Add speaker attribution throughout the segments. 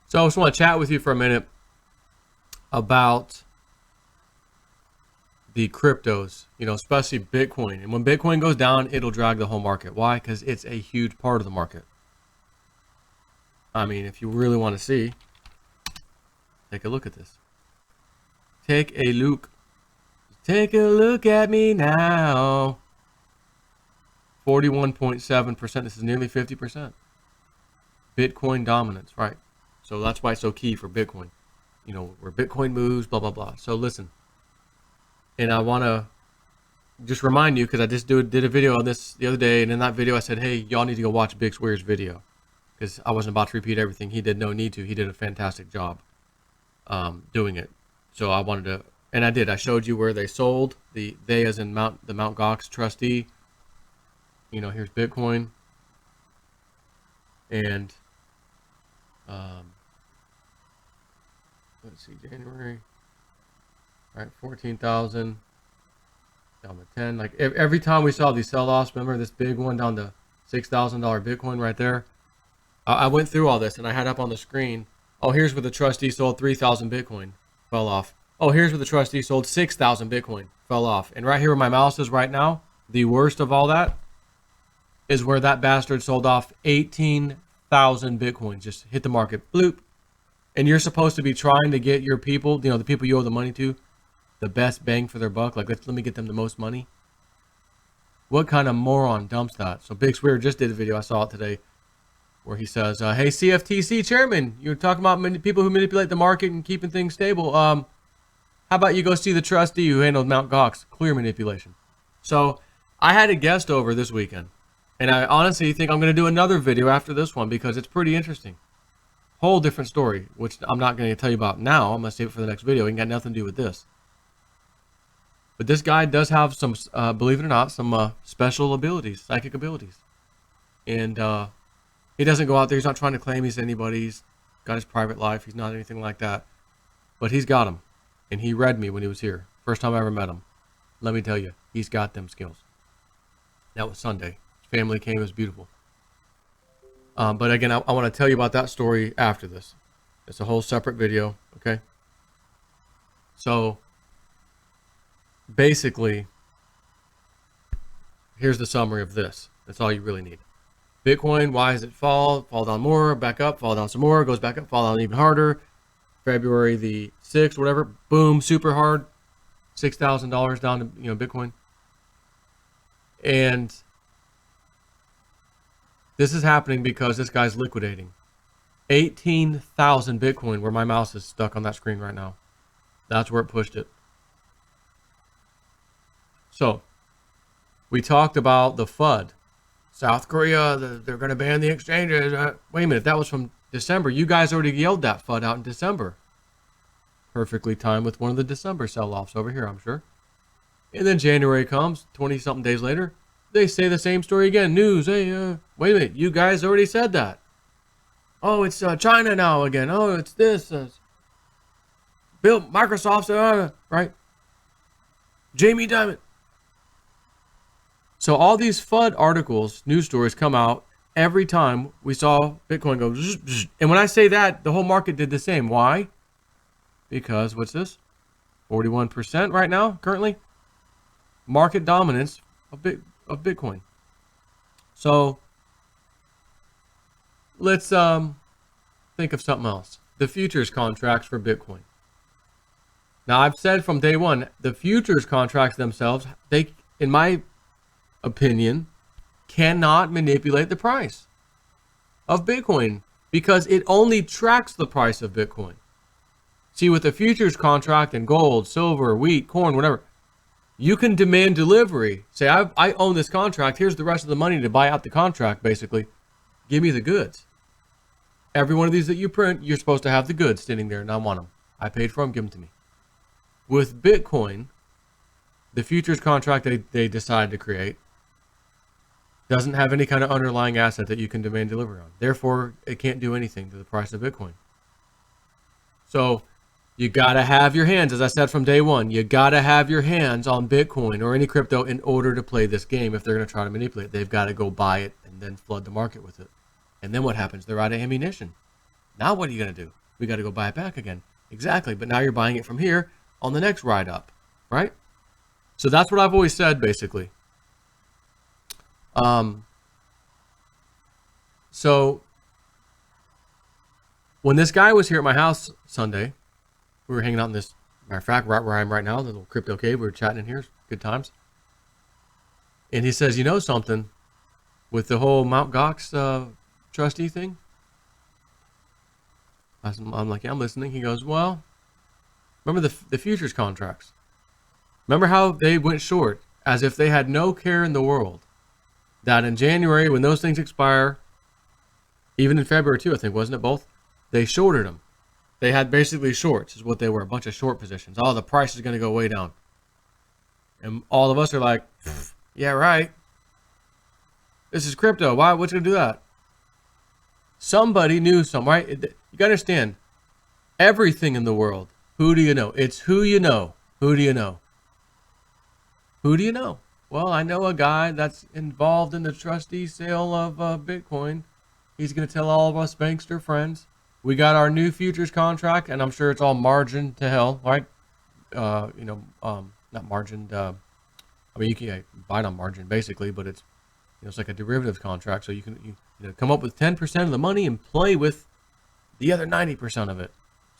Speaker 1: So I just want to chat with you for a minute about the cryptos, especially Bitcoin. And when Bitcoin goes down, it'll drag the whole market. Why? Because it's a huge part of the market. I mean, if you really want to see, take a look at this. Take a look. Take a look at me now. 41.7%. This is nearly 50%. Bitcoin dominance, right? So that's why it's so key for Bitcoin. Where Bitcoin moves, blah, blah, blah. So listen. And I want to just remind you, because I just did a video on this the other day. And in that video, I said, hey, y'all need to go watch Big Square's video. Because I wasn't about to repeat everything. He did no need to. He did a fantastic job doing it. So I wanted to, and I did. I showed you where they sold. They as in the Mt. Gox trustee. Here's Bitcoin. And let's see, January. All right, 14,000 down to 10. Like every time we saw these sell-offs, remember this big one down to $6,000 Bitcoin right there? I went through all this and I had up on the screen. Oh, here's where the trustee sold 3,000 Bitcoin, fell off. Oh, here's where the trustee sold 6,000 Bitcoin, fell off. And right here where my mouse is right now, the worst of all that is where that bastard sold off 18,000 Bitcoin. Just hit the market, bloop. And you're supposed to be trying to get your people, the people you owe the money to, the best bang for their buck. Like, let me get them the most money. What kind of moron dumps that? So Big Square just did a video. I saw it today where he says, hey, CFTC chairman, you're talking about people who manipulate the market and keeping things stable. How about you go see the trustee who handled Mt. Gox? Clear manipulation. So I had a guest over this weekend. And I honestly think I'm going to do another video after this one because it's pretty interesting. Whole different story, which I'm not going to tell you about now. I'm going to save it for the next video. It ain't got nothing to do with this. But this guy does have some, believe it or not, some special abilities, psychic abilities. And he doesn't go out there. He's not trying to claim he's anybody. He's got his private life. He's not anything like that. But he's got them. And he read me when he was here. First time I ever met him. Let me tell you, he's got them skills. That was Sunday. His family came. It was beautiful. But again, I want to tell you about that story after this. It's a whole separate video, okay? So, basically, here's the summary of this. That's all you really need. Bitcoin, why does it fall? Fall down more, back up, fall down some more, goes back up, fall down even harder. February the 6th, whatever, boom, super hard. $6,000 down to, Bitcoin. And this is happening because this guy's liquidating 18,000 Bitcoin, where my mouse is stuck on that screen right now. That's where it pushed it. So, we talked about the FUD. South Korea, they're going to ban the exchanges. Wait a minute, that was from December. You guys already yelled that FUD out in December. Perfectly timed with one of the December sell-offs over here, I'm sure. And then January comes, 20-something days later. They say the same story again. News, hey, wait a minute, you guys already said that. Oh, it's China now again. Oh, it's this. Microsoft's, right? Jamie Dimon. So all these FUD articles, news stories come out every time we saw Bitcoin go. Zzz, zzz. And when I say that, the whole market did the same. Why? Because, what's this? 41% right now, currently. Market dominance of Bitcoin. So let's think of something else. The futures contracts for Bitcoin. Now, I've said from day one, the futures contracts themselves, they, in my opinion, cannot manipulate the price of Bitcoin because it only tracks the price of Bitcoin. See, with the futures contract in gold, silver, wheat, corn, whatever, you can demand delivery. Say, I own this contract. Here's the rest of the money to buy out the contract, basically. Give me the goods. Every one of these that you print, you're supposed to have the goods sitting there, and I want them. I paid for them, give them to me. With Bitcoin, the futures contract they decided to create doesn't have any kind of underlying asset that you can demand delivery on. Therefore, it can't do anything to the price of Bitcoin. So, you got to have your hands, as I said from day one, you got to have your hands on Bitcoin or any crypto in order to play this game. If they're going to try to manipulate it, they've got to go buy it and then flood the market with it. And then what happens? They're out of ammunition. Now what are you going to do? We got to go buy it back again. Exactly. But now you're buying it from here on the next ride up, right? So that's what I've always said, basically. So when this guy was here at my house Sunday, we were hanging out in this, matter of fact, right where I am right now, the little crypto cave. We were chatting in here. Good times. And he says, you know something, with the whole Mt. Gox trustee thing? I'm like, yeah, I'm listening. He goes, well, remember the futures contracts? Remember how they went short as if they had no care in the world that in January, when those things expire, even in February too, I think, wasn't it both? They shorted them. They had basically shorts is what they were, a bunch of short positions. Oh, the price is going to go way down. And all of us are like, yeah, right. This is crypto. Why? What's going to do that? Somebody knew something, right? You got to understand, everything in the world, who do you know? It's who you know. Who do you know? Who do you know? Well, I know a guy that's involved in the trustee sale of Bitcoin. He's going to tell all of us bankster friends. We got our new futures contract, and I'm sure it's all margined to hell, right? Not margined. I mean, you can buy it on margin basically, but it's it's like a derivative contract, so you can come up with 10% of the money and play with the other 90% of it.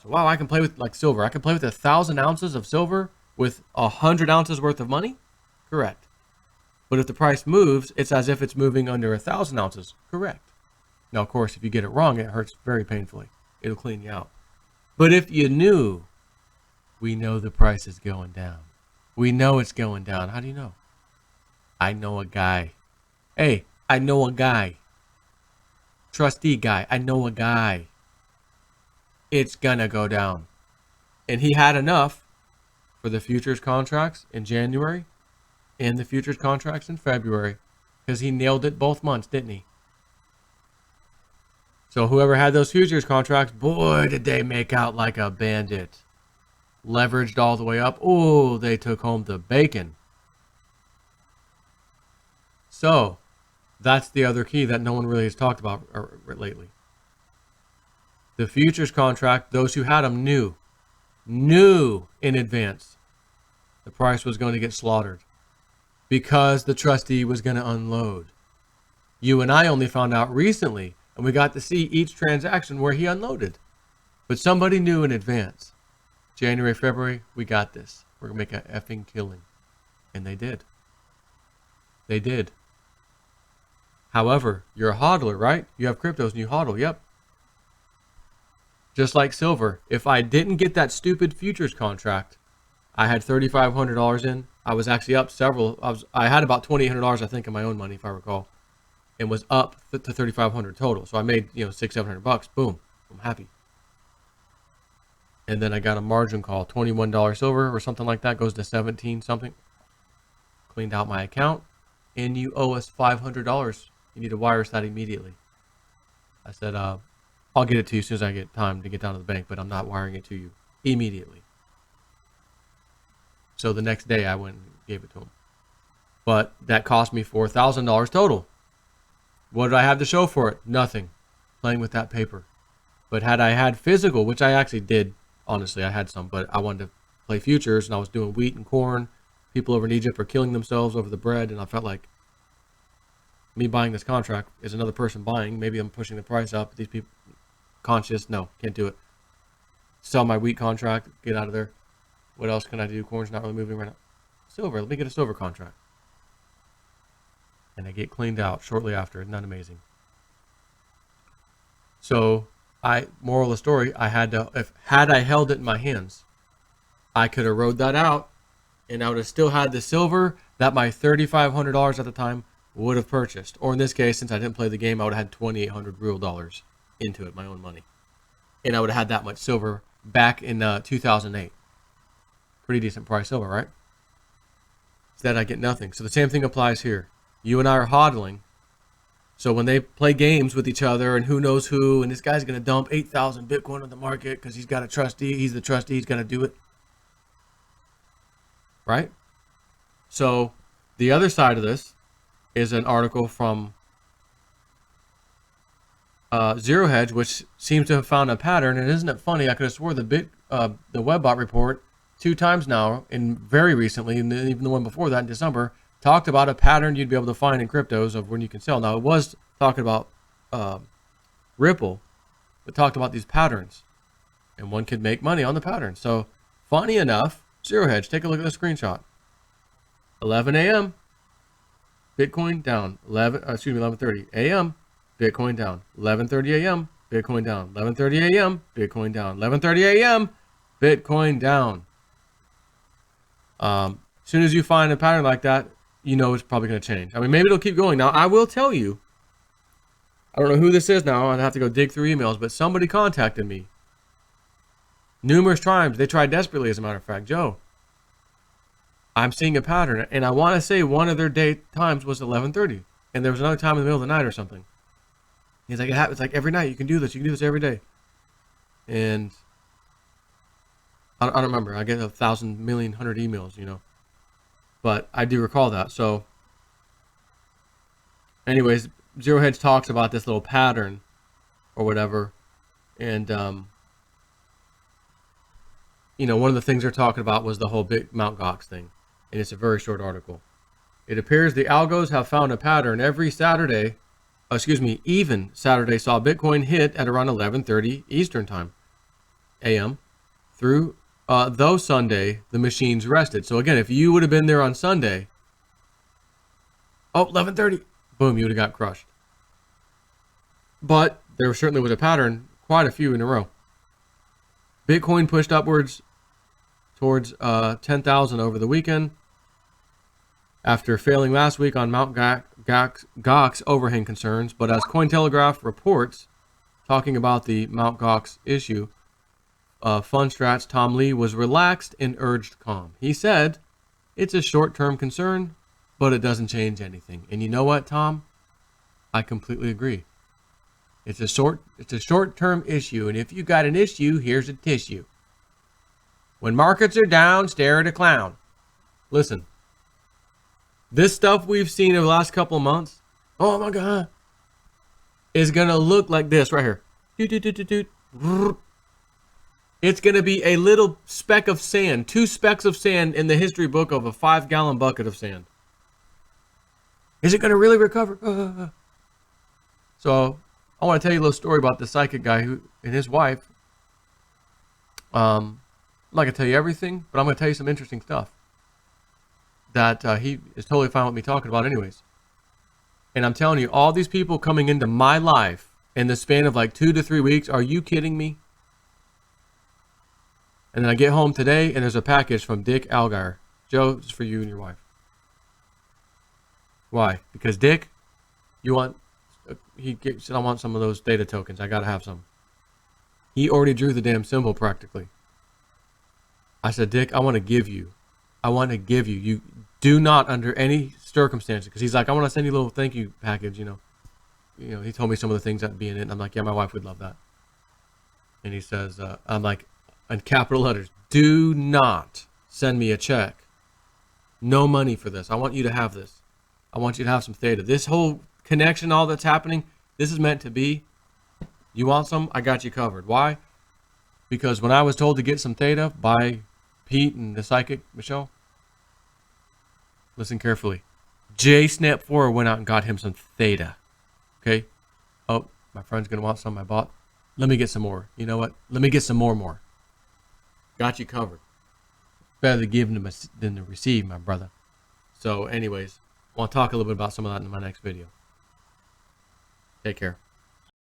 Speaker 1: So wow, I can play with like silver. I can play with 1,000 ounces of silver with 100 ounces worth of money. Correct. But if the price moves, it's as if it's moving under 1,000 ounces. Correct. Now, of course, if you get it wrong, it hurts very painfully. It'll clean you out. But if you knew, we know the price is going down. We know it's going down. How do you know? I know a guy. Hey, I know a guy. Trustee guy. I know a guy. It's gonna go down. And he had enough for the futures contracts in January and the futures contracts in February, because he nailed it both months, didn't he? So whoever had those futures contracts, boy, did they make out like a bandit. Leveraged all the way up. Oh, they took home the bacon. So that's the other key that no one really has talked about lately. The futures contract, those who had them knew in advance the price was going to get slaughtered because the trustee was going to unload. You and I only found out recently, and we got to see each transaction where he unloaded. But somebody knew in advance. January, February, we got this. We're going to make an effing killing. And they did. They did. However, you're a hodler, right? You have cryptos and you hodl. Yep. Just like silver. If I didn't get that stupid futures contract, I had $3,500 in. I was actually up several. I had about $2,800, I think, in my own money, if I recall, and was up to $3,500 total. So I made $600-700. Boom. I'm happy. And then I got a margin call, $21 silver or something like that, goes to 17 something. Cleaned out my account, and you owe us $500. You need to wire us that immediately. I said, I'll get it to you as soon as I get time to get down to the bank, but I'm not wiring it to you immediately. So the next day I went and gave it to him. But that cost me $4,000 total. What did I have to show for it? Nothing. Playing with that paper. But had I had physical, which I actually did, honestly, I had some, but I wanted to play futures, and I was doing wheat and corn. People over in Egypt are killing themselves over the bread, and I felt like me buying this contract is another person buying. Maybe I'm pushing the price up. These people, conscious, no, can't do it. Sell my wheat contract, get out of there. What else can I do? Corn's not really moving right now. Silver, let me get a silver contract. And I get cleaned out shortly after. Isn't that amazing? So, moral of the story, had I held it in my hands, I could have rode that out, and I would have still had the silver that my $3,500 at the time would have purchased. Or in this case, since I didn't play the game, I would have had 2,800 real dollars into it, my own money. And I would have had that much silver back in 2008. Pretty decent price silver, right? Instead, I get nothing. So the same thing applies here. You and I are hodling. So when they play games with each other and who knows who, and this guy's going to dump 8,000 Bitcoin on the market because he's got a trustee, he's the trustee, he's going to do it. Right? So the other side of this is an article from Zero Hedge, which seems to have found a pattern. And isn't it funny? I could have swore the Webbot report 2 times now, and very recently, and even the one before that in December, talked about a pattern you'd be able to find in cryptos of when you can sell. Now, it was talking about Ripple, but talked about these patterns, and one could make money on the pattern. So, funny enough, Zero Hedge, take a look at the screenshot. 11 a.m. Bitcoin down. 11:30 a.m. Bitcoin down. 11:30 a.m. Bitcoin down. 11:30 a.m. Bitcoin down. 11:30 a.m. Bitcoin down. As soon as you find a pattern like that, you know it's probably going to change. I mean, maybe it'll keep going. Now, I will tell you, I don't know who this is now. I'd have to go dig through emails, but somebody contacted me numerous times. They tried desperately, as a matter of fact. Joe, I'm seeing a pattern, and I want to say one of their date times was 11:30, and there was another time in the middle of the night or something. He's like, it happens like every night. You can do this. You can do this every day. And I don't remember. I get 1,000, million, 100 emails, you know. But I do recall that. So, anyways, Zero Hedge talks about this little pattern or whatever. And, you know, one of the things they're talking about was the whole big Mt. Gox thing. And it's a very short article. It appears the algos have found a pattern every Saturday. Even Saturday saw Bitcoin hit at around 11:30 Eastern time, a.m. through, though Sunday, the machines rested. So again, if you would have been there on Sunday, 11:30, boom, you would have got crushed. But there certainly was a pattern, quite a few in a row. Bitcoin pushed upwards towards 10,000 over the weekend after failing last week on Mt. Gox overhang concerns. But as Cointelegraph reports, talking about the Mt. Gox issue, Fundstrat's Tom Lee was relaxed and urged calm. He said, it's a short-term concern, but it doesn't change anything. And you know what, Tom? I completely agree. It's a short-term issue, and if you got an issue, here's a tissue. When markets are down, stare at a clown. Listen, this stuff we've seen over the last couple of months, oh my God, is going to look like this right here. It's going to be a little speck of sand, 2 specks of sand in the history book of a 5-gallon bucket of sand. Is it going to really recover? So I want to tell you a little story about the psychic guy who and his wife. I'm not going to tell you everything, but I'm going to tell you some interesting stuff that he is totally fine with me talking about anyways. And I'm telling you, all these people coming into my life in the span of like 2 to 3 weeks, are you kidding me? And then I get home today and there's a package from Dick Algar. Joe, it's for you and your wife. Why? Because Dick, he said, I want some of those data tokens. I got to have some. He already drew the damn symbol practically. I said, Dick, I want to give you. You do not under any circumstances. Because he's like, I want to send you a little thank you package, you know. He told me some of the things that would be in it. And I'm like, yeah, my wife would love that. And he says, I'm like, in capital letters, do not send me a check. No money for this. I want you to have this. I want you to have some theta. This whole connection, all that's happening, this is meant to be. You want some? I got you covered. Why? Because when I was told to get some theta by Pete and the psychic, Michelle, listen carefully. JSnap4 went out and got him some theta. Okay? Oh, my friend's going to want some I bought. Let me get some more. You know what? Let me get some more. Got you covered. Better to give than to receive, my brother. So anyways, I want to talk a little bit about some of that in my next video. Take care.